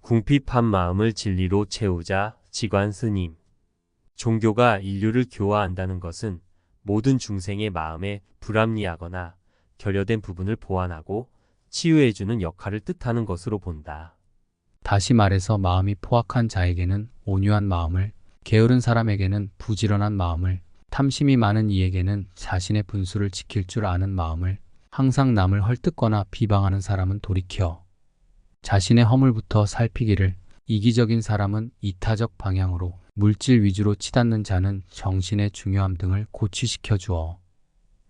궁핍한 마음을 진리로 채우자. 지관 스님. 종교가 인류를 교화한다는 것은 모든 중생의 마음에 불합리하거나 결여된 부분을 보완하고 치유해주는 역할을 뜻하는 것으로 본다. 다시 말해서 마음이 포악한 자에게는 온유한 마음을, 게으른 사람에게는 부지런한 마음을, 탐심이 많은 이에게는 자신의 분수를 지킬 줄 아는 마음을, 항상 남을 헐뜯거나 비방하는 사람은 돌이켜 자신의 허물부터 살피기를, 이기적인 사람은 이타적 방향으로, 물질 위주로 치닫는 자는 정신의 중요함 등을 고취시켜 주어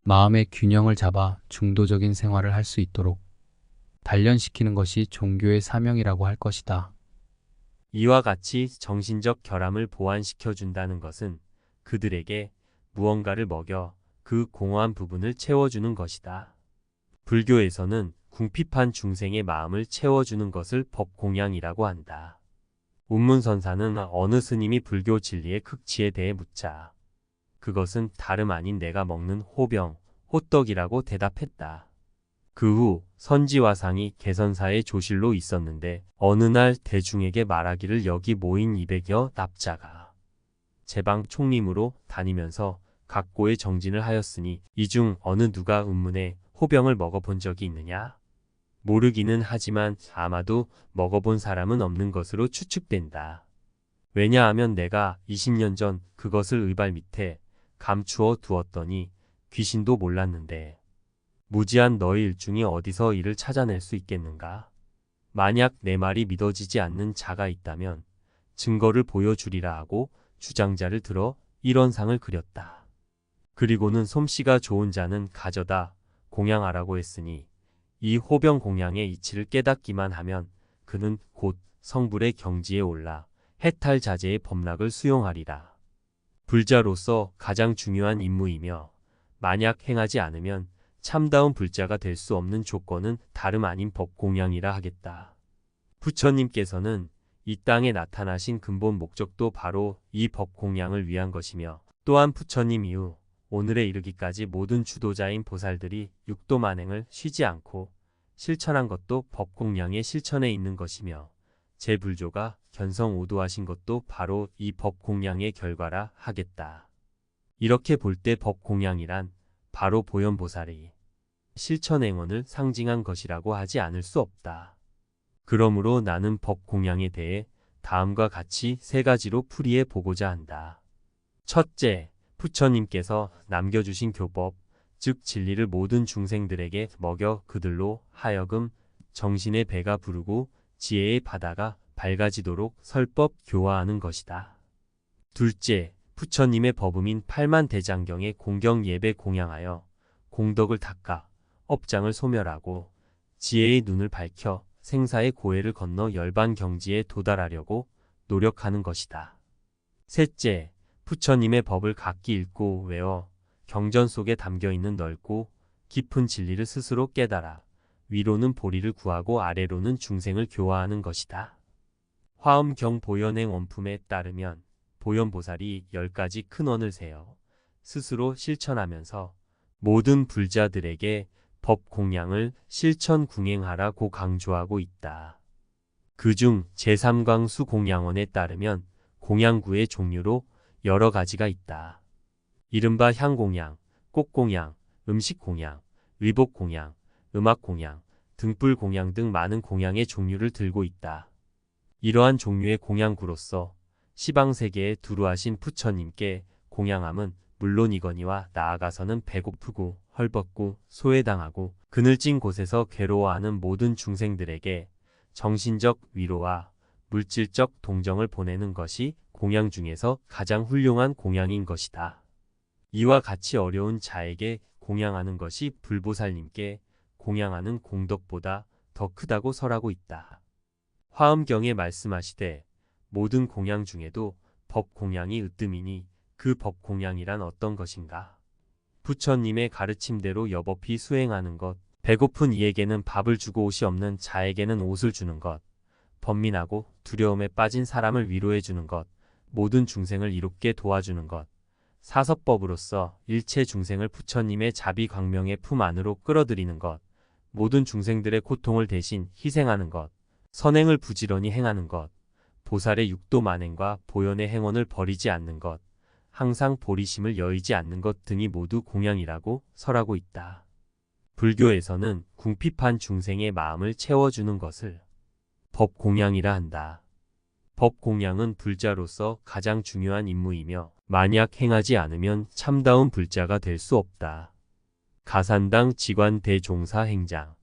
마음의 균형을 잡아 중도적인 생활을 할 수 있도록 단련시키는 것이 종교의 사명이라고 할 것이다. 이와 같이 정신적 결함을 보완시켜 준다는 것은 그들에게 무언가를 먹여 그 공허한 부분을 채워주는 것이다. 불교에서는 궁핍한 중생의 마음을 채워주는 것을 법공양이라고 한다. 운문선사는 어느 스님이 불교 진리의 극치에 대해 묻자 그것은 다름 아닌 내가 먹는 호병, 호떡이라고 대답했다. 그 후 선지화상이 개선사의 조실로 있었는데 어느 날 대중에게 말하기를 여기 모인 200여 납자가 제방 총림으로 다니면서 각고의 정진을 하였으니 이 중 어느 누가 운문에 호병을 먹어본 적이 있느냐? 모르기는 하지만 아마도 먹어본 사람은 없는 것으로 추측된다. 왜냐하면 내가 20년 전 그것을 의발 밑에 감추어 두었더니 귀신도 몰랐는데 무지한 너희 일중이 어디서 이를 찾아낼 수 있겠는가? 만약 내 말이 믿어지지 않는 자가 있다면 증거를 보여주리라 하고 주장자를 들어 이런 상을 그렸다. 그리고는 솜씨가 좋은 자는 가져다 공양하라고 했으니 이 호병 공양의 이치를 깨닫기만 하면 그는 곧 성불의 경지에 올라 해탈자재의 법락을 수용하리라. 불자로서 가장 중요한 임무이며 만약 행하지 않으면 참다운 불자가 될 수 없는 조건은 다름 아닌 법공양이라 하겠다. 부처님께서는 이 땅에 나타나신 근본 목적도 바로 이 법공양을 위한 것이며 또한 부처님 이후 오늘에 이르기까지 모든 주도자인 보살들이 육도만행을 쉬지 않고 실천한 것도 법공양의 실천에 있는 것이며 제불조가 견성오도하신 것도 바로 이 법공양의 결과라 하겠다. 이렇게 볼 때 법공양이란 바로 보현보살의 실천행원을 상징한 것이라고 하지 않을 수 없다. 그러므로 나는 법공양에 대해 다음과 같이 세 가지로 풀이해 보고자 한다. 첫째, 부처님께서 남겨주신 교법, 즉 진리를 모든 중생들에게 먹여 그들로 하여금 정신의 배가 부르고 지혜의 바다가 밝아지도록 설법 교화하는 것이다. 둘째, 부처님의 법음인 팔만대장경의 공경 예배 공양하여 공덕을 닦아 업장을 소멸하고 지혜의 눈을 밝혀 생사의 고해를 건너 열반 경지에 도달하려고 노력하는 것이다. 셋째, 부처님의 법을 각기 읽고 외워 경전 속에 담겨있는 넓고 깊은 진리를 스스로 깨달아 위로는 보리를 구하고 아래로는 중생을 교화하는 것이다. 화엄경 보현행 원품에 따르면 보현보살이 10가지 큰 원을 세어 스스로 실천하면서 모든 불자들에게 법 공양을 실천 궁행하라고 강조하고 있다. 그중 제3광수 공양원에 따르면 공양구의 종류로 여러 가지가 있다. 이른바 향공양, 꽃공양, 음식공양, 의복공양, 음악공양, 등불공양 등 많은 공양의 종류를 들고 있다. 이러한 종류의 공양구로서 시방세계에 두루하신 부처님께 공양함은 물론이거니와 나아가서는 배고프고 헐벗고 소외당하고 그늘진 곳에서 괴로워하는 모든 중생들에게 정신적 위로와 물질적 동정을 보내는 것이 공양 중에서 가장 훌륭한 공양인 것이다. 이와 같이 어려운 자에게 공양하는 것이 불보살님께 공양하는 공덕보다 더 크다고 설하고 있다. 화엄경에 말씀하시되 모든 공양 중에도 법공양이 으뜸이니 그 법공양이란 어떤 것인가? 부처님의 가르침대로 여법히 수행하는 것, 배고픈 이에게는 밥을 주고 옷이 없는 자에게는 옷을 주는 것, 번민하고 두려움에 빠진 사람을 위로해 주는 것, 모든 중생을 이롭게 도와주는 것, 사서법으로서 일체 중생을 부처님의 자비광명의 품 안으로 끌어들이는 것, 모든 중생들의 고통을 대신 희생하는 것, 선행을 부지런히 행하는 것, 보살의 육도 만행과 보현의 행원을 버리지 않는 것, 항상 보리심을 여의지 않는 것 등이 모두 공양이라고 설하고 있다. 불교에서는 궁핍한 중생의 마음을 채워주는 것을 법공양이라 한다. 법공양은 불자로서 가장 중요한 임무이며 만약 행하지 않으면 참다운 불자가 될 수 없다. 가산당 지관 대종사 행장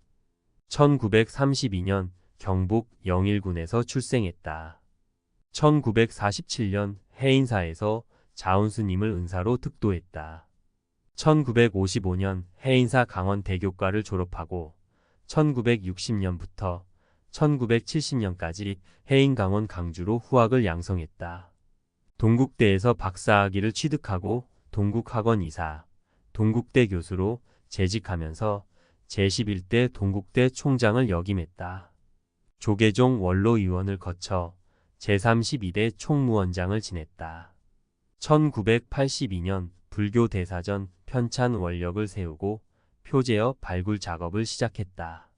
1932년 경북 영일군에서 출생했다. 1947년 해인사에서 자운스님을 은사로 특도했다. 1955년 해인사 강원대교과를 졸업하고 1960년부터 1970년까지 해인 강원 강주로 후학을 양성했다. 동국대에서 박사학위를 취득하고 동국학원 이사, 동국대 교수로 재직하면서 제11대 동국대 총장을 역임했다. 조계종 원로의원을 거쳐 제32대 총무원장을 지냈다. 1982년 불교 대사전 편찬 원력을 세우고 표제어 발굴 작업을 시작했다.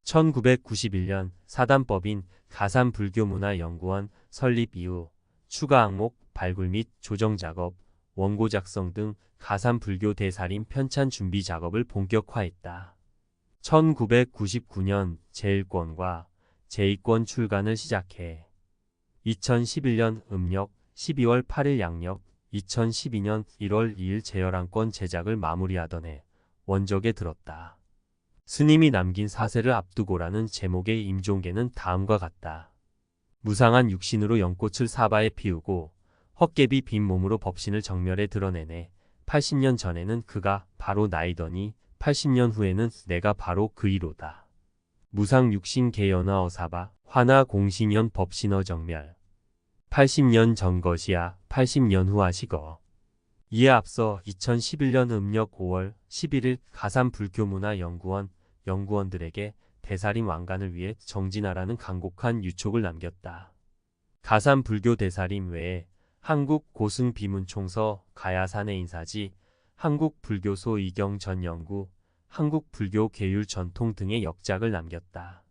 1991년 사단법인 가산불교문화연구원 설립 이후 추가 항목 발굴 및 조정 작업, 원고 작성 등 가산불교 대사림 편찬 준비 작업을 본격화했다. 1999년 제1권과 제2권 출간을 시작해 2011년 음력 12월 8일 양력 2012년 1월 2일 제11권 제작을 마무리하던 해 원적에 들었다. 스님이 남긴 사세를 앞두고라는 제목의 임종계는 다음과 같다. 무상한 육신으로 연꽃을 사바에 피우고 헛개비 빈 몸으로 법신을 정멸에 드러내네 80년 전에는 그가 바로 나이더니 80년 후에는 내가 바로 그이로다. 무상 육신 개연화 어사바 화나 공신연 법신어 정멸 80년 전 것이야 80년 후 하시거. 이에 앞서 2011년 음력 5월 11일 가산불교문화연구원 연구원들에게 대사림 완간을 위해 정진하라는 간곡한 유촉을 남겼다. 가산불교 대사림 외에 한국고승비문총서 가야산의 인사지, 한국불교소 이경 전 연구, 한국불교 계율 전통 등의 역작을 남겼다.